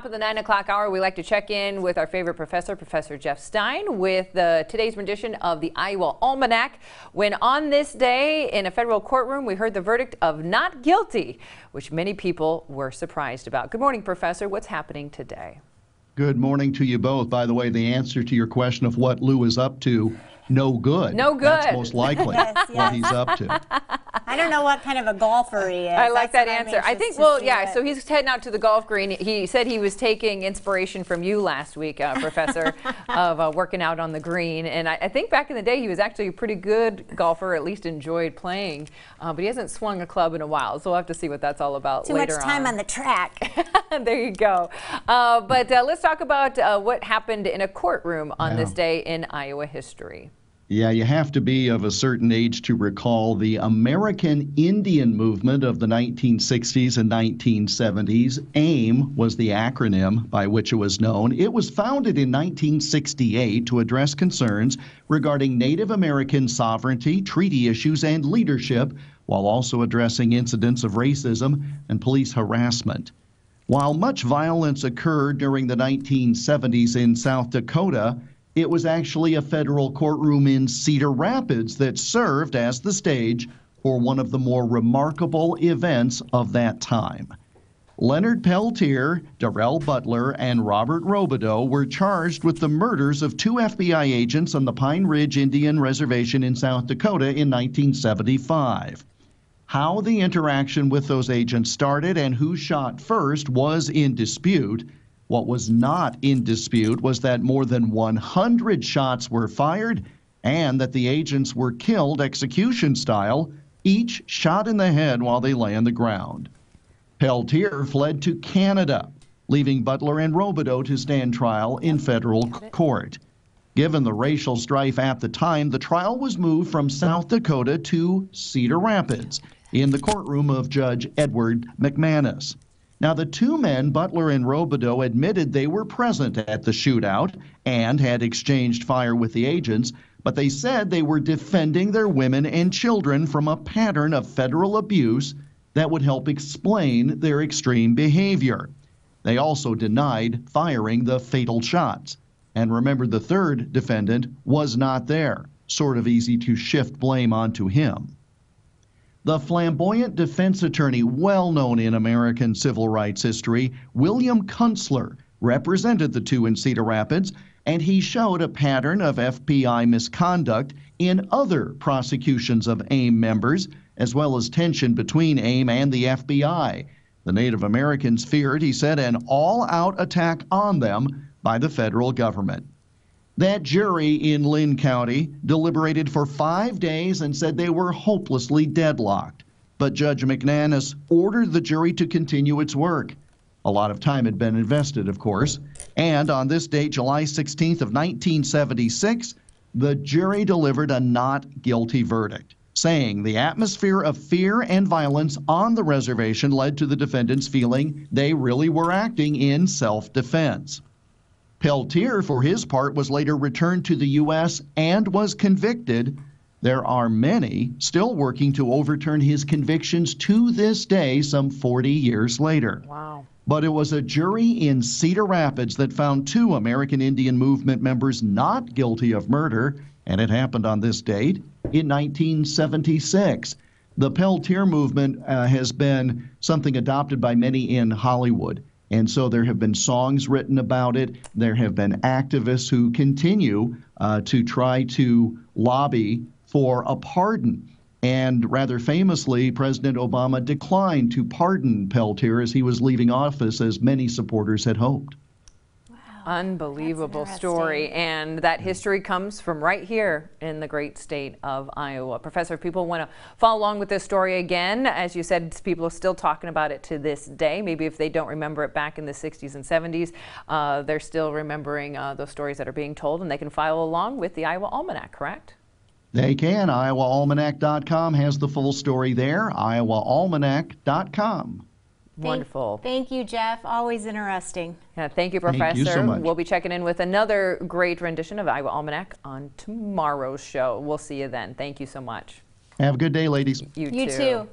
Top of the 9 o'clock hour, we like to check in with our favorite professor, Professor Jeff Stein, with today's rendition of the Iowa Almanac. When on this day in a federal courtroom, we heard the verdict of not guilty, which many people were surprised about. Good morning, Professor. What's happening today? Good morning to you both. By the way, the answer to your question of what Lou is up to, no good. No good. That's most likely what he's up to. I don't know what kind of a golfer he is. I like that answer. I think, well, yeah, so he's heading out to the golf green. He said he was taking inspiration from you last week, Professor, of working out on the green. And I think back in the day, he was actually a pretty good golfer, at least enjoyed playing. But he hasn't swung a club in a while, so we'll have to see what that's all about later on. Too much time on the track. There you go. But let's talk about what happened in a courtroom on this day in Iowa history. Yeah, you have to be of a certain age to recall the American Indian movement of the 1960s and 1970s. AIM was the acronym by which it was known. It was founded in 1968 to address concerns regarding Native American sovereignty, treaty issues, and leadership, while also addressing incidents of racism and police harassment. While much violence occurred during the 1970s in South Dakota, it was actually a federal courtroom in Cedar Rapids that served as the stage for one of the more remarkable events of that time. Leonard Peltier, Darrell Butler, and Robert Robideau were charged with the murders of 2 FBI agents on the Pine Ridge Indian Reservation in South Dakota in 1975. How the interaction with those agents started and who shot first was in dispute. What was not in dispute was that more than 100 shots were fired and that the agents were killed execution style, each shot in the head while they lay on the ground. Peltier fled to Canada, leaving Butler and Robideau to stand trial in federal court. Given the racial strife at the time, the trial was moved from South Dakota to Cedar Rapids in the courtroom of Judge Edward McManus. Now, the 2 men, Butler and Robideau, admitted they were present at the shootout and had exchanged fire with the agents, but they said they were defending their women and children from a pattern of federal abuse that would help explain their extreme behavior. They also denied firing the fatal shots. And remember, the 3rd defendant was not there. Sort of easy to shift blame onto him. The flamboyant defense attorney, well known in American civil rights history, William Kunstler, represented the 2 in Cedar Rapids, and he showed a pattern of FBI misconduct in other prosecutions of AIM members, as well as tension between AIM and the FBI. The Native Americans feared, he said, an all-out attack on them by the federal government. That jury in Lynn County deliberated for 5 days and said they were hopelessly deadlocked. But Judge McManus ordered the jury to continue its work. A lot of time had been invested, of course. And on this date, July 16th of 1976, the jury delivered a not guilty verdict, saying the atmosphere of fear and violence on the reservation led to the defendants feeling they really were acting in self-defense. Peltier, for his part, was later returned to the U.S. and was convicted. There are many still working to overturn his convictions to this day, some 40 years later. Wow. But it was a jury in Cedar Rapids that found 2 American Indian Movement members not guilty of murder, and it happened on this date in 1976. The Peltier movement has been something adopted by many in Hollywood. And so there have been songs written about it. There have been activists who continue to try to lobby for a pardon. And rather famously, President Obama declined to pardon Peltier as he was leaving office, as many supporters had hoped. Unbelievable story, and that history comes from right here in the great state of Iowa. Professor, if people want to follow along with this story again, as you said, people are still talking about it to this day. Maybe if they don't remember it back in the 60s and 70s, they're still remembering those stories that are being told, and they can follow along with the Iowa Almanac, correct? They can. IowaAlmanac.com has the full story there. IowaAlmanac.com. Wonderful. Thank you, Jeff. Always interesting. Yeah, thank you, Professor. Thank you so much. We'll be checking in with another great rendition of Iowa Almanac on tomorrow's show. We'll see you then. Thank you so much. Have a good day, ladies. You too.